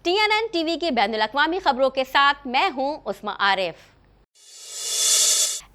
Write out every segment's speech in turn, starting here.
TNN TV की बैनुल-अक़वामी खबरों के साथ मैं हूं उस्मा आरिफ।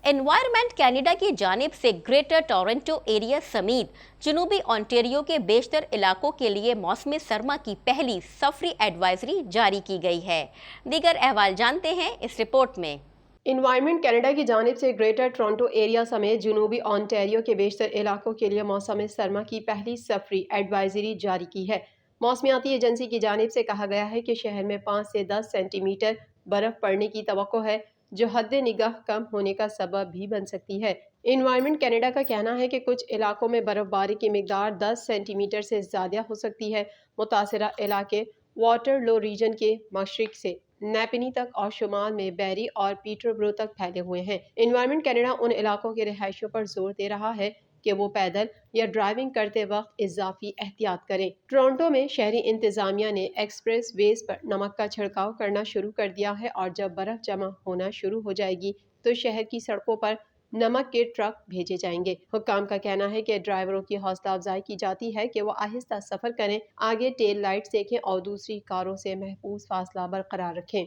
एनवायरमेंट कनाडा की जानिब से ग्रेटर टोरंटो एरिया समेत जनूबी ओंटारियो के बेशतर इलाकों के लिए मौसम सरमा की पहली सफरी एडवाइजरी जारी की गई है। दीगर अहवाल जानते हैं इस रिपोर्ट में। एनवायरमेंट कनाडा की जानिब से ग्रेटर टोरंटो एरिया समेत जनूबी ओंटारियो के बेशतर इलाकों के लिए मौसम सरमा की पहली सफरी एडवाइजरी जारी की है। मौसमियाती एजेंसी की जानिब से कहा गया है कि शहर में 5 से 10 सेंटीमीटर बर्फ पड़ने की तवक्को है, जो हद निगाह कम होने का सबब भी बन सकती है। एनवायरमेंट कनाडा का कहना है कि कुछ इलाकों में बर्फबारी की मिकदार 10 सेंटीमीटर से ज़्यादा हो सकती है। मुतासरा इलाके वाटरलो रीजन के मशरिक से नेपिनी तक और शुमाल में बैरी और पीटरब्रो तक फैले हुए हैं। एनवायरमेंट कनाडा उन इलाकों के रिहायशियों पर जोर दे रहा है कि वो पैदल या ड्राइविंग करते वक्त इजाफी एहतियात करें। टोरंटो में शहरी इंतजामिया ने एक्सप्रेस वेज पर नमक का छिड़काव करना शुरू कर दिया है और जब बर्फ जमा होना शुरू हो जाएगी तो शहर की सड़कों पर नमक के ट्रक भेजे जाएंगे। हुक्काम का कहना है कि ड्राइवरों की हौसला अफजाई की जाती है कि वो आहिस्ता सफर करें, आगे टेल लाइट्स देखें और दूसरी कारों से महफूज फासला बरकरार रखें।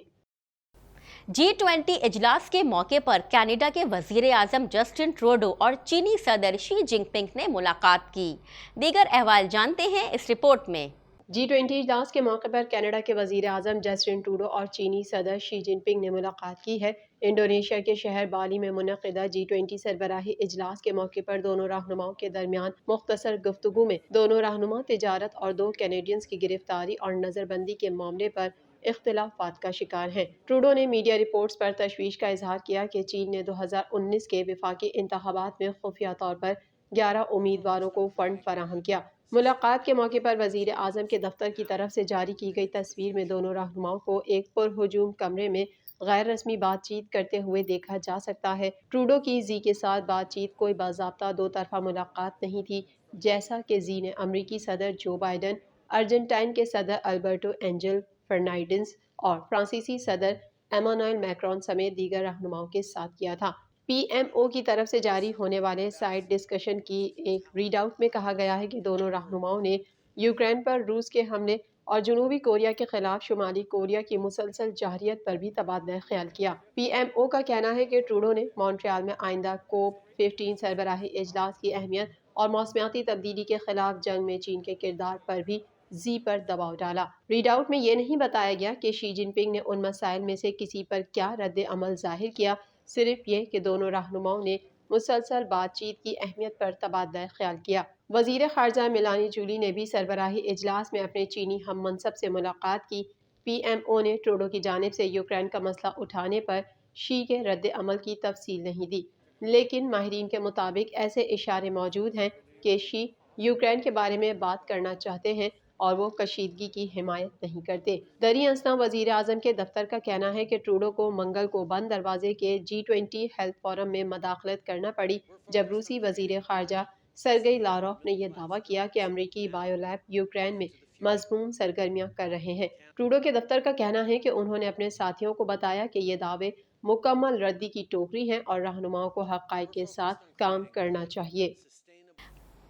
G20 इजलास के मौके पर कनाडा के वजीर आजम जस्टिन ट्रूडो और चीनी सदर शी जिनपिंग ने मुलाकात की। दीगर अहवाल जानते हैं इस रिपोर्ट में। G20 इजलास के मौके पर कनाडा के वजीर आजम जस्टिन ट्रूडो और चीनी सदर शी जिनपिंग ने मुलाकात की है। इंडोनेशिया के शहर बाली में मुनक़िदा G20 सरबराही इजलास के मौके पर दोनों रहनुमाओं के दरमियान मुख्तसर गुफ्तगू में दोनों रहनुमा तिजारत और 2 कैनेडियंस की गिरफ्तारी और नजरबंदी के मामले पर इख्तिलाफात का शिकार हैं। ट्रूडो ने मीडिया रिपोर्ट्स पर तशवीश का इजहार किया कि चीन ने 2019 के वफाकी इंतखाबात में खुफिया तौर पर 11 उम्मीदवारों को फंड फराहम किया। मुलाकात के मौके पर वजीर आजम के दफ्तर की तरफ से जारी की गई तस्वीर में दोनों रहनुमाओं को एक पुरहुजूम कमरे में गैर रस्मी बातचीत करते हुए देखा जा सकता है। ट्रूडो की जी के साथ बातचीत कोई बाज़ाब्ता दो तरफा मुलाकात नहीं थी, जैसा कि जी ने अमरीकी सदर जो बाइडन, अर्जेंटाइन के सदर अल्बर्टो एंजल फर्नांडिस और फ्रांसीसी सदर एमानुएल मैक्रोन समेत दीगर रहनुमाओं के साथ किया था। PMO की तरफ से जारी होने वाले साइड डिस्कशन की एक रीड आउट में कहा गया है कि दोनों रहनुमाओं ने यूक्रेन पर रूस के हमले और जनूबी कोरिया के खिलाफ शुमाली कोरिया की मुसलसल जारियत पर भी तबादला ख्याल किया। PMO का कहना है कि ट्रूडो ने मॉन्ट्रियल में आइंदा COP15 सरबराही इजलास की अहमियत और मौसमियाती तब्दीली के खिलाफ जंग में चीन के किरदार पर भी जी पर दबाव डाला। रीड आउट में ये नहीं बताया गया कि शी जिनपिंग ने उन मसाइल में से किसी पर क्या रद्द अमल जाहिर किया, सिर्फ ये कि दोनों रहनुमाओं ने मुसलसल बातचीत की अहमियत पर तबादला ख्याल किया। वजीर खारजा मिलानी जूली ने भी सरबराही इजलास में अपने चीनी हम मनसब से मुलाकात की। PMO ने ट्रूडो की जानिब से यूक्रेन का मसला उठाने पर शी के रद्द अमल की तफसील नहीं दी, लेकिन माहिरीन के मुताबिक ऐसे इशारे मौजूद हैं कि शी यूक्रेन के बारे में बात करना चाहते हैं और वो कशीदगी की हिमायत नहीं करते। दरी असना वजीर आजम के दफ्तर का कहना है कि ट्रूडो को मंगल को बंद दरवाजे के G20 हेल्थ फोरम में मदाखलत करना पड़ी, जब रूसी वजीर खारजा सरगई लारोफ ने यह दावा किया कि अमरीकी बायोलैब यूक्रेन में मजमूम सरगर्मियां कर रहे हैं। ट्रूडो के दफ्तर का कहना है कि उन्होंने अपने साथियों को बताया कि ये दावे मुकम्मल रद्दी की टोकरी हैं और रहनुमाओं को हक़ाइक़ के साथ काम करना चाहिए।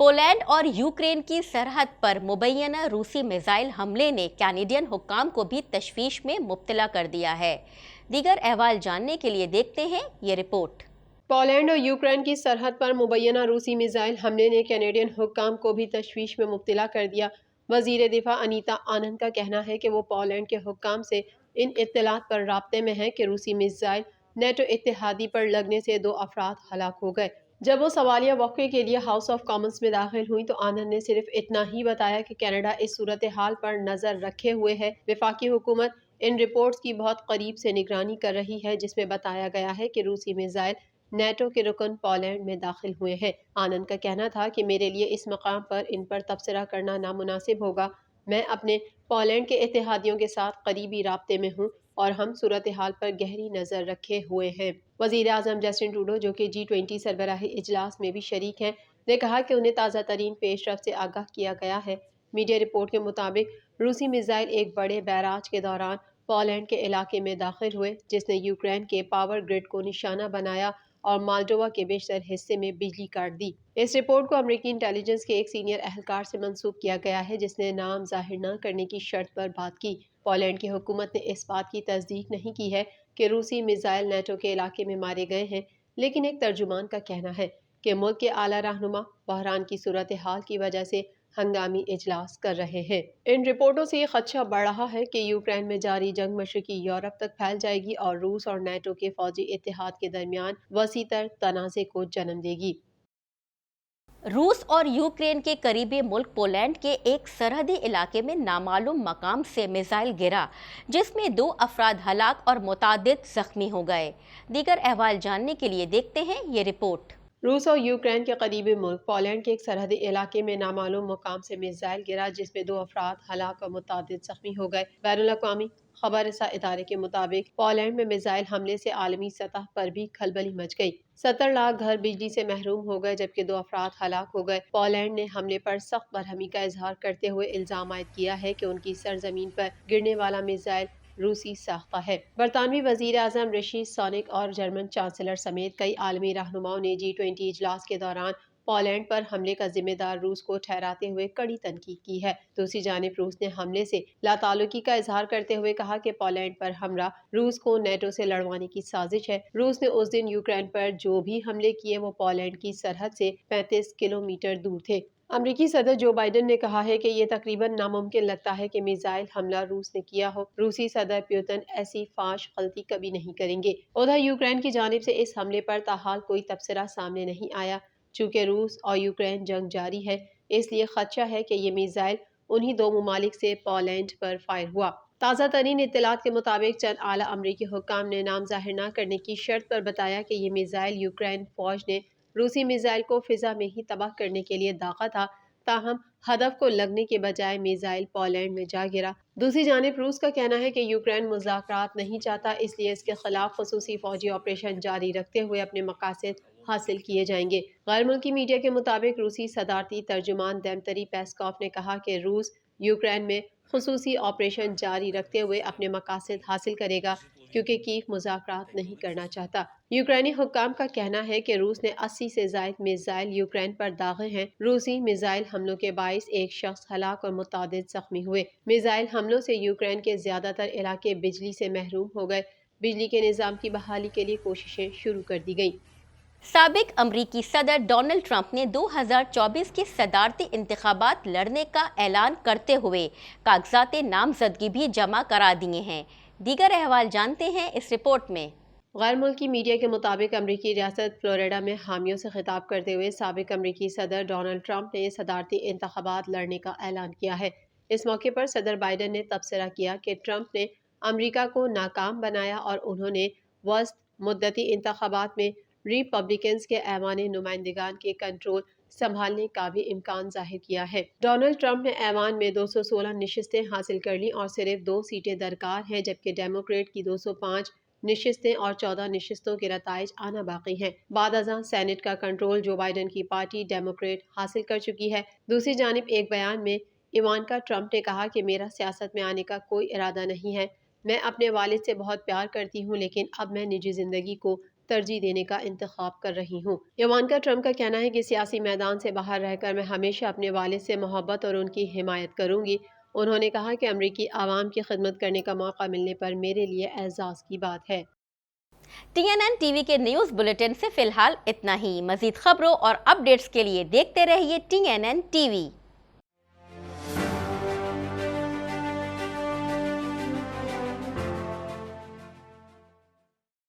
पोलैंड और यूक्रेन की सरहद पर मुबैना रूसी मिसाइल हमले ने कैनेडियन हुक्काम को भी तशवीश में मुब्तला कर दिया है। दीगर अहवाल जानने के लिए देखते हैं ये रिपोर्ट। पोलैंड और यूक्रेन की सरहद पर मुबैना रूसी मिसाइल हमले ने कैनेडियन हुक्काम को भी तशवीश में मुब्तला कर दिया। वजीर दिफा अनीता आनंद का कहना है कि वो पोलैंड के हुक्काम से इन इत्तलात पर राब्ते में है कि रूसी मिसाइल नेटो इत्तेहादी पर लगने से 2 अफराद हलाक हो गए। जब वो सवालिया वक़्फ़े के लिए हाउस ऑफ कॉमन्स में दाखिल हुई तो आनंद ने सिर्फ इतना ही बताया कि कनाडा इस सूरत हाल पर नज़र रखे हुए है। वफाकी हुकूमत इन रिपोर्ट्स की बहुत करीब से निगरानी कर रही है, जिसमें बताया गया है कि रूसी मिसाइल नेटो के रुकन पोलैंड में दाखिल हुए हैं। आनंद का कहना था कि मेरे लिए इस मकाम पर इन पर तबसरा करना नामुनासिब होगा। मैं अपने पोलैंड के इत्तेहादियों के साथ करीबी राब्ते में हूँ और हम सूरत हाल पर गहरी नज़र रखे हुए हैं। वज़ीर आज़म जस्टिन ट्रूडो, जो कि G20 सरबराही इजलास में भी शरीक हैं, ने कहा कि उन्हें ताज़ा तरीन पेशरफ्त से आगाह किया गया है। मीडिया रिपोर्ट के मुताबिक रूसी मिसाइल एक बड़े बैराज के दौरान पोलैंड के इलाके में दाखिल हुए, जिसने यूक्रेन के पावर ग्रिड को निशाना बनाया اور مالڈووا کے بیشتر حصے میں بجلی کاٹ دی۔ اس رپورٹ کو امریکی انٹیلیجنس کے ایک سینئر اہلکار سے منسوب کیا گیا ہے جس نے نام ظاہر نہ کرنے کی شرط پر بات کی۔ پولینڈ کی حکومت نے اس بات کی تصدیق نہیں کی ہے کہ روسی میزائل نیٹو کے علاقے میں مارے گئے ہیں، لیکن ایک ترجمان کا کہنا ہے کہ ملک کے اعلیٰ رہنما بحران کی صورتحال کی وجہ سے ہنگامی اجلاس کر رہے ہیں۔ ان رپورٹوں سے یہ خدشہ بڑھ رہا ہے کہ یوکرین میں جاری جنگ مشرقی یورپ تک پھیل جائے گی اور روس اور نیٹو کے فوجی اتحاد کے درمیان وسیع تر تنازع کو جنم دے گی۔ روس اور یوکرین کے قریبی ملک پولینڈ کے ایک سرحدی علاقے میں نامعلوم مقام سے میزائل گرا جس میں 2 افراد ہلاک اور متعدد زخمی ہو گئے۔ دیگر احوال جاننے کے لیے دیکھتے ہیں یہ رپورٹ۔ روس اور یوکرین کے قریبی ملک پولینڈ کے ایک سرحدی علاقے میں نامعلوم مقام سے میزائل گرا جس میں 2 افراد ہلاک اور متعدد زخمی ہو گئے۔ بین الاقوامی خبر رساں ادارے کے مطابق پولینڈ میں میزائل حملے سے عالمی سطح پر بھی کھلبلی مچ گئی۔ 70 لاکھ گھر بجلی سے محروم ہو گئے جبکہ 2 افراد ہلاک ہو گئے۔ پولینڈ نے حملے پر سخت برہمی کا اظہار کرتے ہوئے الزام عائد کیا ہے کہ ان کی سرزمین پر گرنے والا میزائل روسی ساختہ ہے۔ برطانوی وزیر اعظم رشی سونک اور جرمن چانسلر سمیت کئی عالمی رہنماؤں نے G20 اجلاس کے دوران پولینڈ پر حملے کا ذمہ دار روس کو ٹھہراتے ہوئے کڑی تنقید کی ہے۔ دوسری جانب روس نے حملے سے لاتعلقی کا اظہار کرتے ہوئے کہا کہ پولینڈ پر حملہ روس کو نیٹو سے لڑوانے کی سازش ہے۔ روس نے اس دن یوکرین پر جو بھی حملے کیے وہ پولینڈ کی سرحد سے 35 کلومیٹر دور تھے۔ امریکی صدر جو بائیڈن نے کہا ہے کہ یہ تقریباً ناممکن لگتا ہے کہ میزائل حملہ روس نے کیا ہو۔ روسی صدر پیوتن ایسی فاش غلطی کبھی نہیں کریں گے۔ ادھر یوکرین کی جانب سے اس حملے پر تاحال کوئی تبصرہ سامنے نہیں آیا۔ چونکہ روس اور یوکرین جنگ جاری ہے اس لیے خدشہ ہے کہ یہ میزائل انہی 2 ممالک سے پولینڈ پر فائر ہوا۔ تازہ ترین اطلاعات کے مطابق چند اعلیٰ امریکی حکام نے نام ظاہر نہ کرنے کی شرط پر بتایا کہ یہ میزائل یوکرین فوج نے روسی میزائل کو فضا میں ہی تباہ کرنے کے لیے داغا تھا، تاہم ہدف کو لگنے کے بجائے میزائل پولینڈ میں جا گرا۔ دوسری جانب روس کا کہنا ہے کہ یوکرین مذاکرات نہیں چاہتا اس لیے اس کے خلاف خصوصی فوجی آپریشن جاری رکھتے ہوئے اپنے مقاصد حاصل کیے جائیں گے۔ غیر ملکی میڈیا کے مطابق روسی صدارتی ترجمان دمتری پیسکوف نے کہا کہ روس یوکرین میں خصوصی آپریشن جاری رکھتے ہوئے اپنے مقاصد حاصل کرے گا کیونکہ کیف مذاکرات نہیں کرنا چاہتا۔ یوکرینی حکام کا کہنا ہے کہ روس نے 80 سے زائد میزائل یوکرین پر داغے ہیں۔ روسی میزائل حملوں کے باعث ایک شخص ہلاک اور متعدد زخمی ہوئے۔ میزائل حملوں سے یوکرین کے زیادہ تر علاقے بجلی سے محروم ہو گئے۔ بجلی کے نظام کی بحالی کے لیے کوششیں شروع کر دی گئیں۔ سابق امریکی صدر ڈونلڈ ٹرمپ نے 2024 کے صدارتی انتخابات لڑنے کا اعلان کرتے ہوئے کاغذات نامزدگی بھی جمع کرا دیے ہیں۔ دیگر احوال جانتے ہیں اس رپورٹ میں۔ غیر ملکی میڈیا کے مطابق امریکی ریاست فلوریڈا میں حامیوں سے خطاب کرتے ہوئے سابق امریکی صدر ڈونلڈ ٹرمپ نے صدارتی انتخابات لڑنے کا اعلان کیا ہے۔ اس موقع پر صدر بائیڈن نے تبصرہ کیا کہ ٹرمپ نے امریکہ کو ناکام بنایا اور انہوں نے وسط مدتی انتخابات میں ریپبلکنز کے ایوان نمائندگان کے کنٹرول سنبھالنے کا بھی امکان ظاہر کیا ہے۔ ڈونلڈ ٹرمپ نے ایوان میں 216 نشستیں حاصل کر لیں اور صرف 2 سیٹیں درکار ہیں جبکہ ڈیموکریٹ کی 205 نشستیں اور 14 نشستوں کے نتائج آنا باقی ہیں۔ بعد ازاں سینٹ کا کنٹرول جو بائیڈن کی پارٹی ڈیموکریٹ حاصل کر چکی ہے۔ دوسری جانب ایک بیان میں ایوانکا ٹرمپ نے کہا کہ میرا سیاست میں آنے کا کوئی ارادہ نہیں ہے۔ میں اپنے والد سے بہت پیار کرتی ہوں لیکن اب میں نجی زندگی کو ترجیح دینے کا انتخاب کر رہی ہوں۔ ایوانکا ٹرمپ کا کہنا ہے کہ سیاسی میدان سے باہر رہ کر میں ہمیشہ اپنے والد سے محبت اور ان کی حمایت کروں گی۔ انہوں نے کہا کہ امریکی عوام کی خدمت کرنے کا موقع ملنے پر میرے لیے اعزاز کی بات ہے۔ TNN ٹی وی کے نیوز بلیٹن سے فی الحال اتنا ہی۔ مزید خبروں اور اپڈیٹس کے لیے دیکھتے رہیے TNN ٹی وی۔